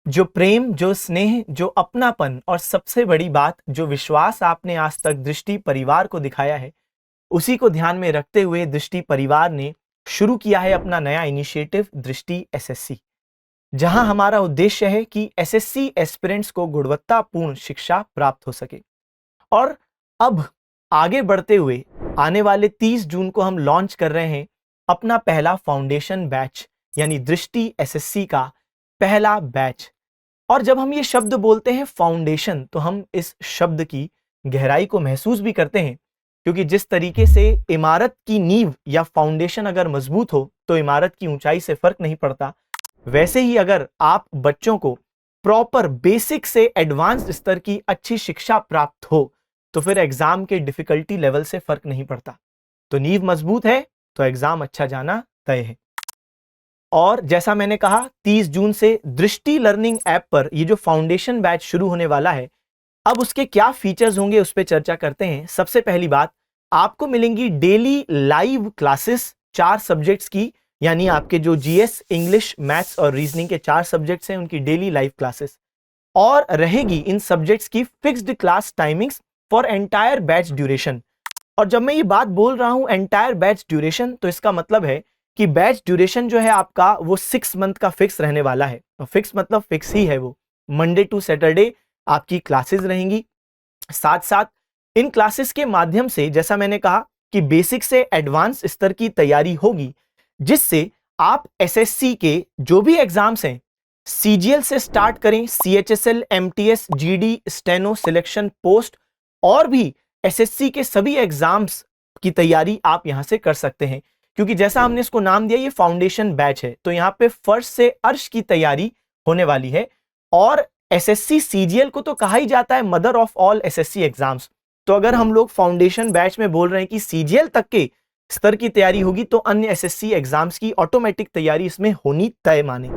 जो प्रेम, जो स्नेह, जो अपनापन और सबसे बड़ी बात जो विश्वास आपने आज तक दृष्टि परिवार को दिखाया है, उसी को ध्यान में रखते हुए दृष्टि परिवार ने शुरू किया है अपना नया इनिशिएटिव दृष्टि एसएससी, जहां हमारा उद्देश्य है कि एसएससी एस्पिरेंट्स को गुणवत्तापूर्ण शिक्षा प्राप्त हो सके। और अब आगे बढ़ते हुए आने वाले 30 जून को हम लॉन्च कर रहे हैं अपना पहला फाउंडेशन बैच, यानी दृष्टि एसएससी का पहला बैच। और जब हम ये शब्द बोलते हैं फाउंडेशन, तो हम इस शब्द की गहराई को महसूस भी करते हैं, क्योंकि जिस तरीके से इमारत की नींव या फाउंडेशन अगर मजबूत हो तो इमारत की ऊंचाई से फर्क नहीं पड़ता, वैसे ही अगर आप बच्चों को प्रॉपर बेसिक से एडवांस्ड स्तर की अच्छी शिक्षा प्राप्त हो तो फिर एग्जाम के डिफिकल्टी लेवल से फर्क नहीं पड़ता। तो नींव मजबूत है तो एग्जाम अच्छा जाना तय है। और जैसा मैंने कहा, 30 जून से दृष्टि लर्निंग ऐप पर ये जो फाउंडेशन बैच शुरू होने वाला है, अब उसके क्या फीचर्स होंगे उस पर चर्चा करते हैं। सबसे पहली बात, आपको मिलेंगी डेली लाइव क्लासेस 4 सब्जेक्ट्स की, यानी आपके जो जीएस, इंग्लिश, मैथ्स और रीजनिंग के 4 सब्जेक्ट्स हैं उनकी डेली लाइव क्लासेस। और रहेगी इन सब्जेक्ट्स की fixed class timings for entire batch duration. और जब मैं ये बात बोल रहा हूं एंटायर बैच ड्यूरेशन, तो इसका मतलब है कि बैच ड्यूरेशन जो है आपका वो 6 मंथ का फिक्स रहने वाला है। तो फिक्स मतलब फिक्स ही है, वो मंडे टू सैटरडे आपकी क्लासेस रहेंगी। साथ साथ इन क्लासेस के माध्यम से, जैसा मैंने कहा, कि बेसिक से एडवांस स्तर की तैयारी होगी, जिससे आप एसएससी के जो भी एग्जाम्स हैं, सीजीएल से स्टार्ट करें, CHSL, MTS, GD, steno, selection, post और भी एसएससी के सभी एग्जाम्स की तैयारी आप यहां से कर सकते हैं। क्योंकि जैसा हमने इसको नाम दिया, ये फाउंडेशन बैच है, तो यहां पे फर्स्ट से अर्श की तैयारी होने वाली है। और एसएससी सीजीएल को तो कहा ही जाता है mother of all SSC exams. तो अगर हम लोग फाउंडेशन बैच में बोल रहे हैं कि सीजीएल तक के स्तर की तैयारी होगी, तो अन्य एसएससी एग्जाम्स की ऑटोमेटिक तैयारी इसमें होनी तय माने।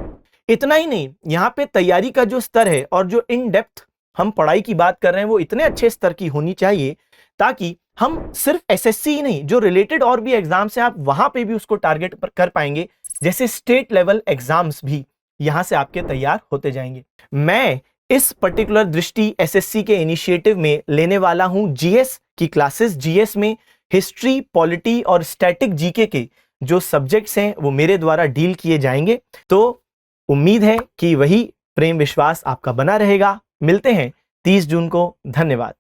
इतना ही नहीं, यहाँ पे तैयारी का जो स्तर है और जो इन डेप्थ हम पढ़ाई की बात कर रहे हैं, वो इतने अच्छे स्तर की होनी चाहिए ताकि हम सिर्फ एसएससी ही नहीं, जो रिलेटेड और भी एग्जाम्स हैं, आप वहां पे भी उसको टारगेट कर पाएंगे। जैसे स्टेट लेवल एग्जाम्स भी यहां से आपके तैयार होते जाएंगे। मैं इस पर्टिकुलर दृष्टि एसएससी के इनिशिएटिव में लेने वाला हूं जीएस की क्लासेस। जीएस में हिस्ट्री, पॉलिटी और स्टैटिक जीके के जो सब्जेक्ट्स हैं वो मेरे द्वारा डील किए जाएंगे। तो उम्मीद है कि वही प्रेम विश्वास आपका बना रहेगा। मिलते हैं 30 जून को। धन्यवाद।